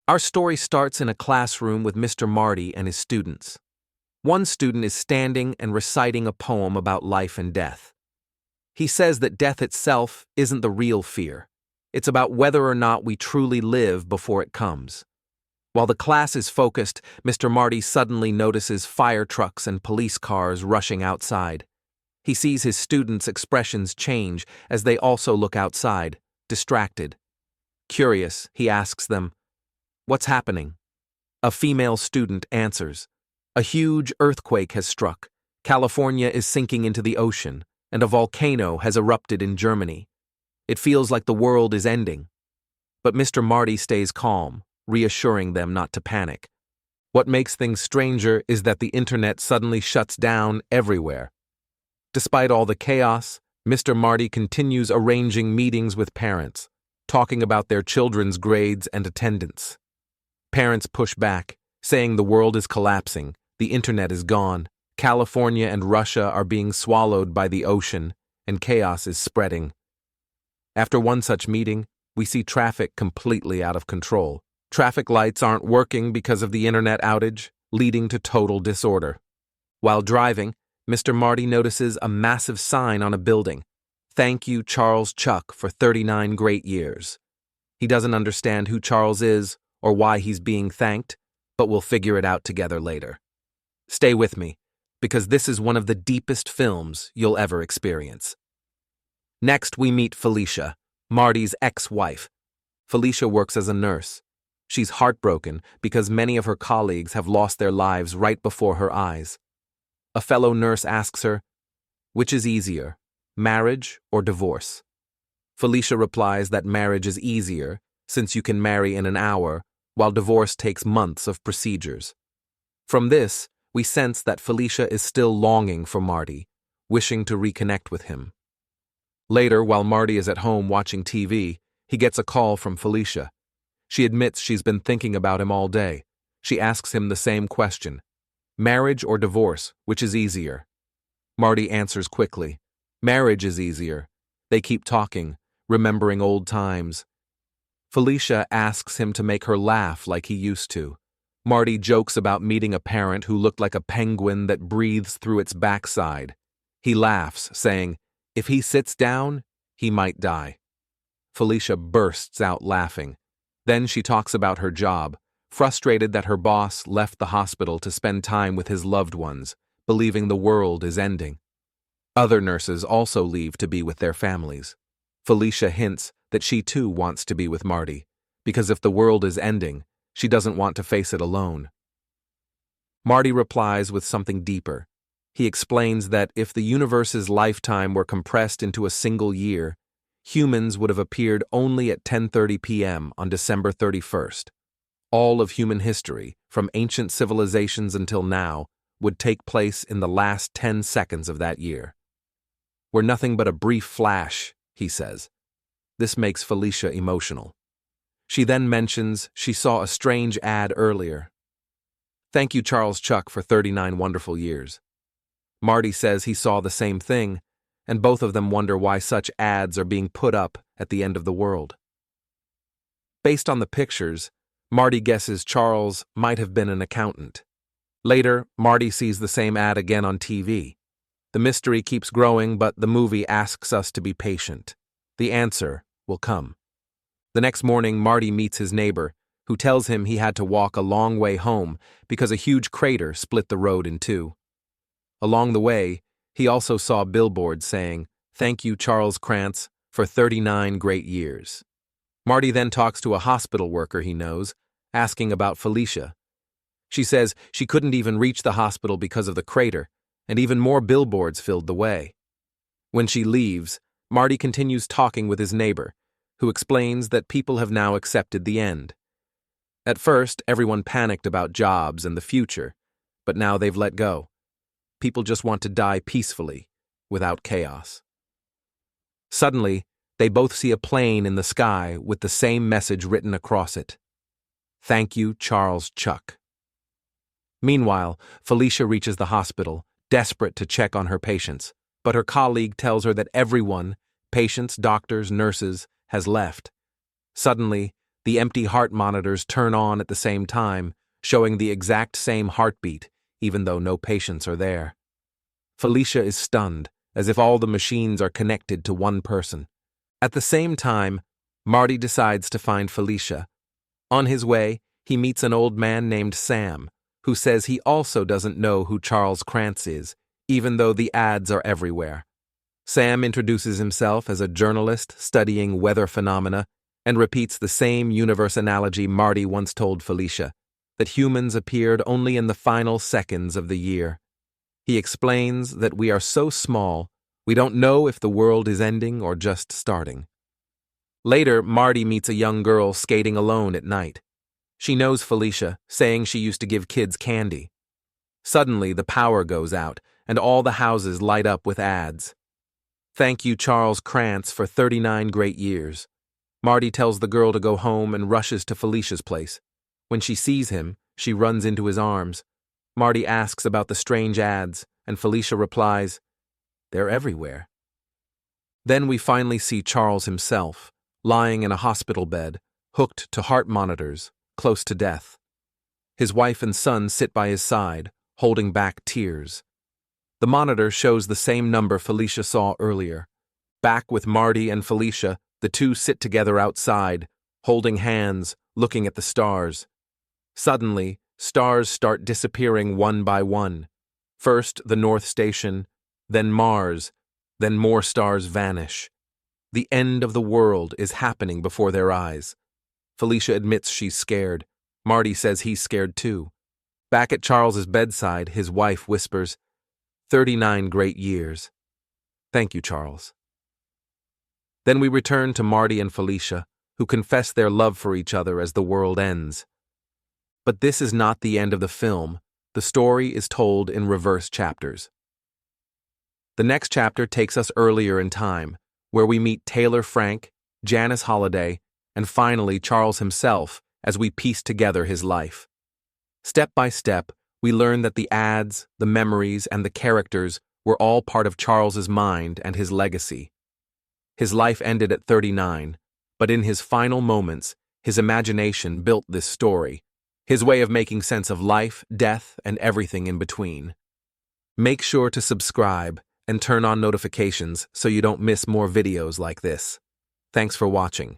Our story starts in a classroom with Mr. Marty and his students. One student is standing and reciting a poem about life and death. He says that death itself isn't the real fear. It's about whether or not we truly live before it comes. While the class is focused, Mr. Marty suddenly notices fire trucks and police cars rushing outside. He sees his students' expressions change as they also look outside, distracted. Curious, he asks them, "What's happening?" A female student answers, "A huge earthquake has struck. California is sinking into the ocean, and a volcano has erupted in Germany. It feels like the world is ending." But Mr. Marty stays calm, reassuring them not to panic. What makes things stranger is that the internet suddenly shuts down everywhere. Despite all the chaos, Mr. Marty continues arranging meetings with parents, talking about their children's grades and attendance. Parents push back, saying the world is collapsing, the internet is gone, California and Russia are being swallowed by the ocean, and chaos is spreading. After one such meeting, we see traffic completely out of control. Traffic lights aren't working because of the internet outage, leading to total disorder. While driving, Mr. Marty notices a massive sign on a building. "Thank you, Charles Chuck, for 39 great years." He doesn't understand who Charles is or why he's being thanked, but we'll figure it out together later. Stay with me, because this is one of the deepest films you'll ever experience. Next, we meet Felicia, Marty's ex-wife. Felicia works as a nurse. She's heartbroken because many of her colleagues have lost their lives right before her eyes. A fellow nurse asks her, "Which is easier, marriage or divorce?" Felicia replies that marriage is easier, since you can marry in an hour, while divorce takes months of procedures. From this, we sense that Felicia is still longing for Marty, wishing to reconnect with him. Later, while Marty is at home watching TV, he gets a call from Felicia. She admits she's been thinking about him all day. She asks him the same question. Marriage or divorce, which is easier? Marty answers quickly. Marriage is easier. They keep talking, remembering old times. Felicia asks him to make her laugh like he used to. Marty jokes about meeting a parent who looked like a penguin that breathes through its backside. He laughs, saying, "If he sits down, he might die." Felicia bursts out laughing. Then she talks about her job, frustrated that her boss left the hospital to spend time with his loved ones, believing the world is ending. Other nurses also leave to be with their families. Felicia hints that she too wants to be with Marty, because if the world is ending, she doesn't want to face it alone. Marty replies with something deeper. He explains that if the universe's lifetime were compressed into a single year, humans would have appeared only at 10:30 p.m. on December 31st. All of human history, from ancient civilizations until now, would take place in the last 10 seconds of that year. We're nothing but a brief flash, he says. This makes Felicia emotional. She then mentions she saw a strange ad earlier. "Thank you, Charles Chuck, for 39 wonderful years." Marty says he saw the same thing, and both of them wonder why such ads are being put up at the end of the world. Based on the pictures, Marty guesses Charles might have been an accountant. Later, Marty sees the same ad again on TV. The mystery keeps growing, but the movie asks us to be patient. The answer will come. The next morning, Marty meets his neighbor, who tells him he had to walk a long way home because a huge crater split the road in two. Along the way, he also saw billboards saying, "Thank you, Charles Krantz, for 39 great years." Marty then talks to a hospital worker he knows, asking about Felicia. She says she couldn't even reach the hospital because of the crater, and even more billboards filled the way. When she leaves, Marty continues talking with his neighbor, who explains that people have now accepted the end. At first, everyone panicked about jobs and the future, but now they've let go. People just want to die peacefully, without chaos. Suddenly, they both see a plane in the sky with the same message written across it. "Thank you, Charles Chuck." Meanwhile, Felicia reaches the hospital, desperate to check on her patients, but her colleague tells her that everyone, patients, doctors, nurses, has left. Suddenly, The empty heart monitors turn on at the same time, showing the exact same heartbeat, even though no patients are there. Felicia is stunned, as if all the machines are connected to one person. At the same time, Marty decides to find Felicia. On his way, he meets an old man named Sam, who says he also doesn't know who Charles Krantz is, even though the ads are everywhere. Sam introduces himself as a journalist studying weather phenomena and repeats the same universe analogy Marty once told Felicia, that humans appeared only in the final seconds of the year. He explains that we are so small, we don't know if the world is ending or just starting. Later, Marty meets a young girl skating alone at night. She knows Felicia, saying she used to give kids candy. Suddenly, the power goes out, and all the houses light up with ads. Thank you, Charles Krantz, for 39 great years. Marty tells the girl to go home and rushes to Felicia's place. When she sees him, she runs into his arms. Marty asks about the strange ads, and Felicia replies, "They're everywhere." Then we finally see Charles himself, lying in a hospital bed, hooked to heart monitors, close to death. His wife and son sit by his side, holding back tears. The monitor shows the same number Felicia saw earlier. Back with Marty and Felicia, the two sit together outside, holding hands, looking at the stars. Suddenly, stars start disappearing one by one. First the North Station, then Mars, then more stars vanish. The end of the world is happening before their eyes. Felicia admits she's scared. Marty says he's scared too. Back at Charles's bedside, his wife whispers, 39 great years. Thank you, Charles. Then we return to Marty and Felicia, who confess their love for each other as the world ends. But this is not the end of the film. The story is told in reverse chapters. The next chapter takes us earlier in time, where we meet Taylor Frank, Janice Holiday, and finally Charles himself as we piece together his life. Step by step, we learn that the ads, the memories, and the characters were all part of Charles's mind and his legacy. His life ended at 39, but in his final moments, his imagination built this story, his way of making sense of life, death, and everything in between. Make sure to subscribe and turn on notifications so you don't miss more videos like this. Thanks for watching.